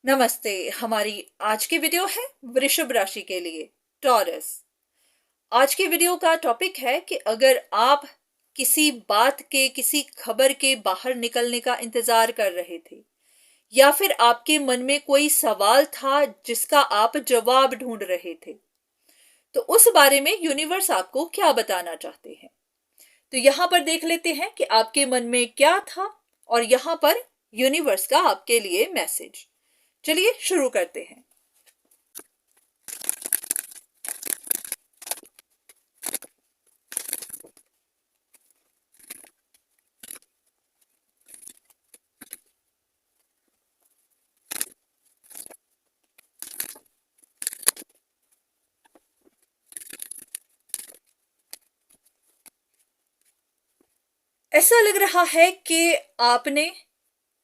नमस्ते। हमारी आज की वीडियो है वृषभ राशि के लिए, टॉरस। आज की वीडियो का टॉपिक है कि अगर आप किसी बात के, किसी खबर के बाहर निकलने का इंतजार कर रहे थे या फिर आपके मन में कोई सवाल था जिसका आप जवाब ढूंढ रहे थे, तो उस बारे में यूनिवर्स आपको क्या बताना चाहते हैं। तो यहां पर देख लेते हैं कि आपके मन में क्या था और यहां पर यूनिवर्स का आपके लिए मैसेज। चलिए शुरू करते हैं। ऐसा लग रहा है कि आपने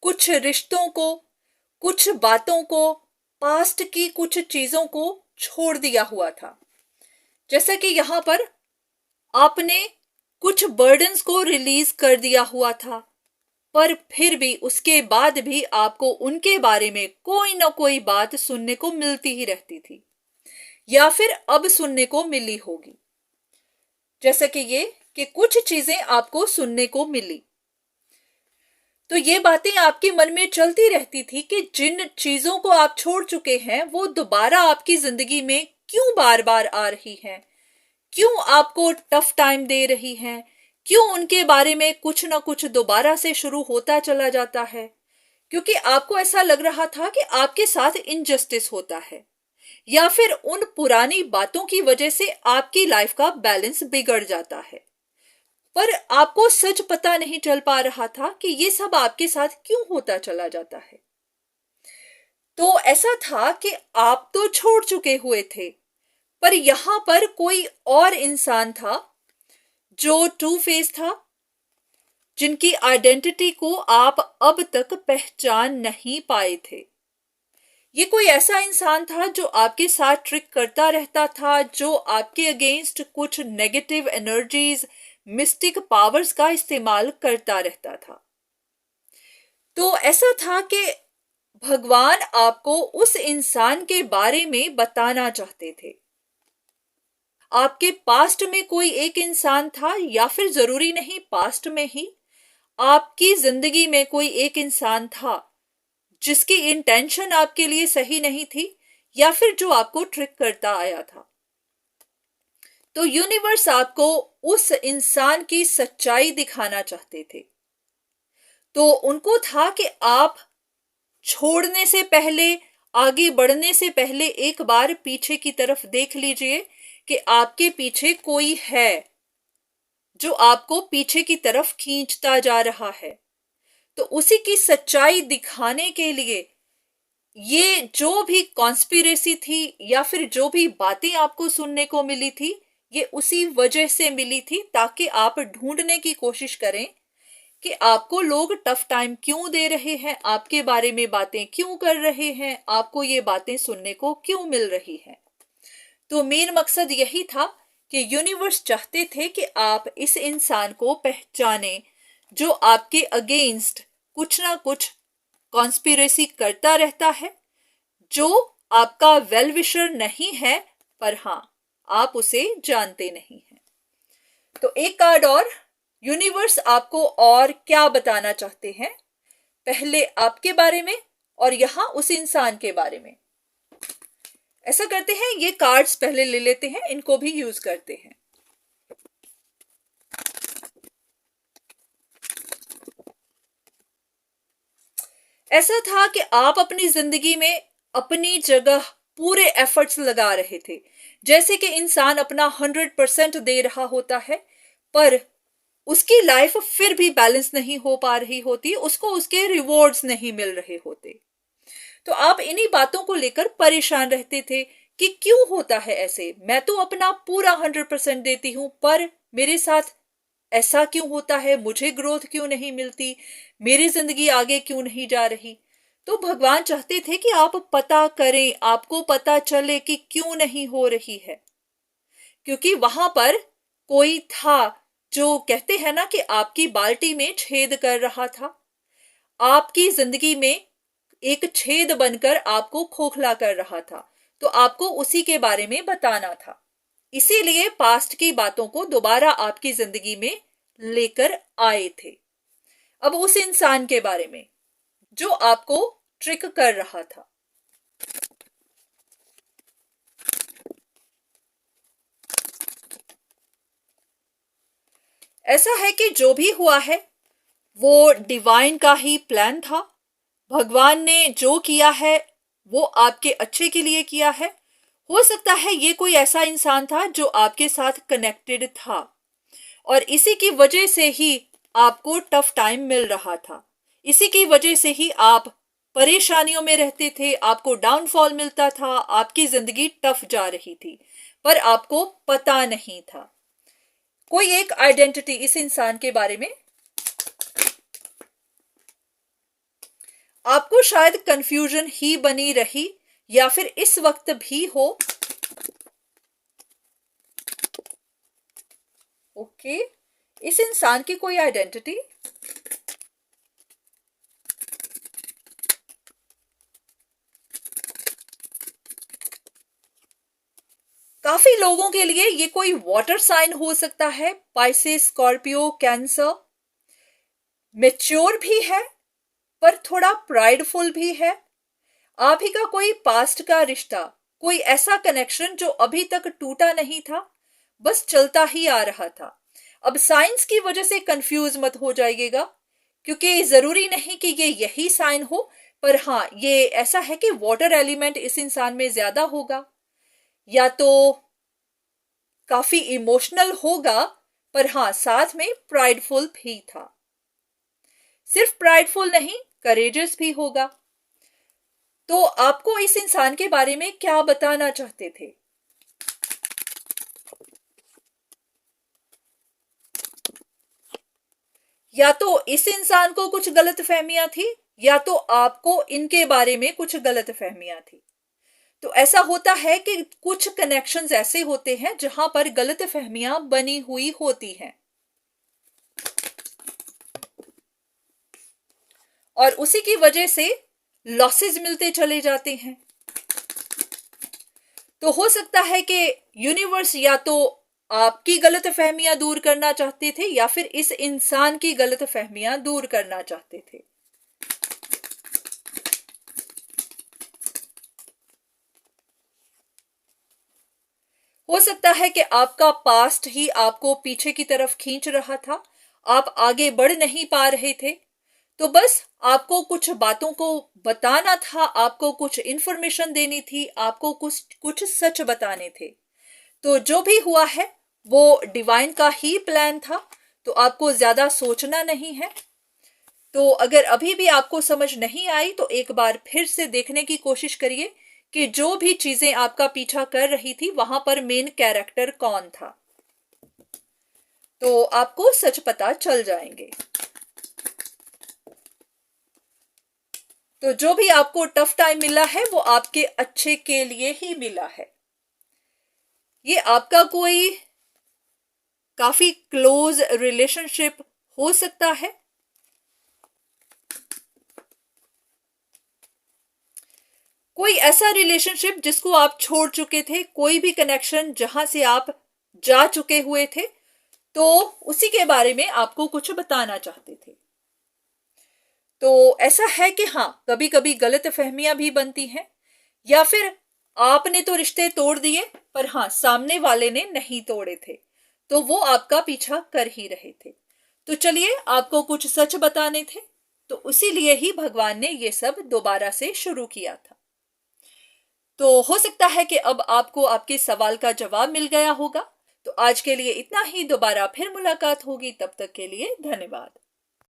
कुछ रिश्तों को, कुछ बातों को, पास्ट की कुछ चीजों को छोड़ दिया हुआ था। जैसा कि यहां पर आपने कुछ बर्डन्स को रिलीज कर दिया हुआ था, पर फिर भी उसके बाद भी आपको उनके बारे में कोई ना कोई बात सुनने को मिलती ही रहती थी या फिर अब सुनने को मिली होगी। जैसा कि ये कि कुछ चीजें आपको सुनने को मिली, तो ये बातें आपके मन में चलती रहती थी कि जिन चीजों को आप छोड़ चुके हैं वो दोबारा आपकी जिंदगी में क्यों बार बार आ रही हैं, क्यों आपको टफ टाइम दे रही हैं, क्यों उनके बारे में कुछ ना कुछ दोबारा से शुरू होता चला जाता है। क्योंकि आपको ऐसा लग रहा था कि आपके साथ इनजस्टिस होता है या फिर उन पुरानी बातों की वजह से आपकी लाइफ का बैलेंस बिगड़ जाता है। पर आपको सच पता नहीं चल पा रहा था कि ये सब आपके साथ क्यों होता चला जाता है। तो ऐसा था कि आप तो छोड़ चुके हुए थे, पर यहां पर कोई और इंसान था जो टू फेस था, जिनकी आइडेंटिटी को आप अब तक पहचान नहीं पाए थे। ये कोई ऐसा इंसान था जो आपके साथ ट्रिक करता रहता था, जो आपके अगेंस्ट कुछ नेगेटिव एनर्जीज, मिस्टिक पावर्स का इस्तेमाल करता रहता था। तो ऐसा था कि भगवान आपको उस इंसान के बारे में बताना चाहते थे। आपके पास्ट में कोई एक इंसान था या फिर जरूरी नहीं पास्ट में ही, आपकी जिंदगी में कोई एक इंसान था जिसकी इंटेंशन आपके लिए सही नहीं थी या फिर जो आपको ट्रिक करता आया था। तो यूनिवर्स आपको उस इंसान की सच्चाई दिखाना चाहते थे। तो उनको था कि आप छोड़ने से पहले, आगे बढ़ने से पहले एक बार पीछे की तरफ देख लीजिए कि आपके पीछे कोई है जो आपको पीछे की तरफ खींचता जा रहा है। तो उसी की सच्चाई दिखाने के लिए ये जो भी कॉन्स्पिरेसी थी या फिर जो भी बातें आपको सुनने को मिली थी, ये उसी वजह से मिली थी ताकि आप ढूंढने की कोशिश करें कि आपको लोग टफ टाइम क्यों दे रहे हैं, आपके बारे में बातें क्यों कर रहे हैं, आपको ये बातें सुनने को क्यों मिल रही हैं। तो मेन मकसद यही था कि यूनिवर्स चाहते थे कि आप इस इंसान को पहचाने जो आपके अगेंस्ट कुछ ना कुछ कॉन्स्पिरेसी करता रहता है, जो आपका वेल विशर नहीं है, पर हाँ आप उसे जानते नहीं हैं। तो एक कार्ड और, यूनिवर्स आपको और क्या बताना चाहते हैं, पहले आपके बारे में और यहां उस इंसान के बारे में। ऐसा करते हैं, ये कार्ड्स पहले ले लेते हैं, इनको भी यूज करते हैं। ऐसा था कि आप अपनी जिंदगी में अपनी जगह पूरे एफर्ट्स लगा रहे थे, जैसे कि इंसान अपना 100% दे रहा होता है, पर उसकी लाइफ फिर भी बैलेंस नहीं हो पा रही होती, उसको उसके रिवॉर्ड्स नहीं मिल रहे होते। तो आप इन्हीं बातों को लेकर परेशान रहते थे कि क्यों होता है ऐसे, मैं तो अपना पूरा 100% देती हूं, पर मेरे साथ ऐसा क्यों होता है, मुझे ग्रोथ क्यों नहीं मिलती, मेरी जिंदगी आगे क्यों नहीं जा रही। तो भगवान चाहते थे कि आप पता करें, आपको पता चले कि क्यों नहीं हो रही है। क्योंकि वहां पर कोई था जो कहते हैं ना कि आपकी बाल्टी में छेद कर रहा था, आपकी जिंदगी में एक छेद बनकर आपको खोखला कर रहा था, तो आपको उसी के बारे में बताना था। इसीलिए पास्ट की बातों को दोबारा आपकी जिंदगी में लेकर आए थे। अब उस इंसान के बारे में जो आपको ट्रिक कर रहा था। ऐसा है कि जो भी हुआ है वो डिवाइन का ही प्लान था। भगवान ने जो किया है वो आपके अच्छे के लिए किया है। हो सकता है ये कोई ऐसा इंसान था जो आपके साथ कनेक्टेड था और इसी की वजह से ही आपको टफ टाइम मिल रहा था। इसी की वजह से ही आप परेशानियों में रहते थे, आपको डाउनफॉल मिलता था, आपकी जिंदगी टफ जा रही थी, पर आपको पता नहीं था। कोई एक आइडेंटिटी इस इंसान के बारे में आपको शायद कंफ्यूजन ही बनी रही या फिर इस वक्त भी हो। ओके, इस इंसान की कोई आइडेंटिटी काफी लोगों के लिए ये कोई वाटर साइन हो सकता है, पाइसेस, स्कॉर्पियो, कैंसर। मैच्योर भी है पर थोड़ा प्राइडफुल भी है। आप ही का कोई पास्ट का रिश्ता, कोई ऐसा कनेक्शन जो अभी तक टूटा नहीं था, बस चलता ही आ रहा था। अब साइंस की वजह से कंफ्यूज मत हो जाइएगा, क्योंकि जरूरी नहीं कि ये यही साइन हो, पर हाँ ये ऐसा है कि वाटर एलिमेंट इस इंसान में ज्यादा होगा, या तो काफी इमोशनल होगा, पर हाँ साथ में प्राइडफुल भी था। सिर्फ प्राइडफुल नहीं, करेजियस भी होगा। तो आपको इस इंसान के बारे में क्या बताना चाहते थे? या तो इस इंसान को कुछ गलत फहमियां थी, या तो आपको इनके बारे में कुछ गलत फहमियां थी। तो ऐसा होता है कि कुछ कनेक्शंस ऐसे होते हैं जहां पर गलत फहमियां बनी हुई होती हैं और उसी की वजह से लॉसेस मिलते चले जाते हैं। तो हो सकता है कि यूनिवर्स या तो आपकी गलत फहमियां दूर करना चाहते थे या फिर इस इंसान की गलत फहमियां दूर करना चाहते थे। हो सकता है कि आपका पास्ट ही आपको पीछे की तरफ खींच रहा था, आप आगे बढ़ नहीं पा रहे थे। तो बस आपको कुछ बातों को बताना था, आपको कुछ इंफॉर्मेशन देनी थी, आपको कुछ कुछ सच बताने थे। तो जो भी हुआ है वो डिवाइन का ही प्लान था, तो आपको ज्यादा सोचना नहीं है। तो अगर अभी भी आपको समझ नहीं आई तो एक बार फिर से देखने की कोशिश करिए कि जो भी चीजें आपका पीछा कर रही थी वहां पर मेन कैरेक्टर कौन था, तो आपको सच पता चल जाएंगे। तो जो भी आपको टफ टाइम मिला है वो आपके अच्छे के लिए ही मिला है। ये आपका कोई काफी क्लोज रिलेशनशिप हो सकता है। कोई ऐसा रिलेशनशिप जिसको आप छोड़ चुके थे, कोई भी कनेक्शन जहां से आप जा चुके हुए थे, तो उसी के बारे में आपको कुछ बताना चाहते थे। तो ऐसा है कि हाँ कभी कभी गलत फहमियां भी बनती हैं, या फिर आपने तो रिश्ते तोड़ दिए पर हाँ सामने वाले ने नहीं तोड़े थे, तो वो आपका पीछा कर ही रहे थे। तो चलिए आपको कुछ सच बताने थे, तो इसीलिए ही भगवान ने ये सब दोबारा से शुरू किया था। तो हो सकता है कि अब आपको आपके सवाल का जवाब मिल गया होगा। तो आज के लिए इतना ही, दोबारा फिर मुलाकात होगी, तब तक के लिए धन्यवाद।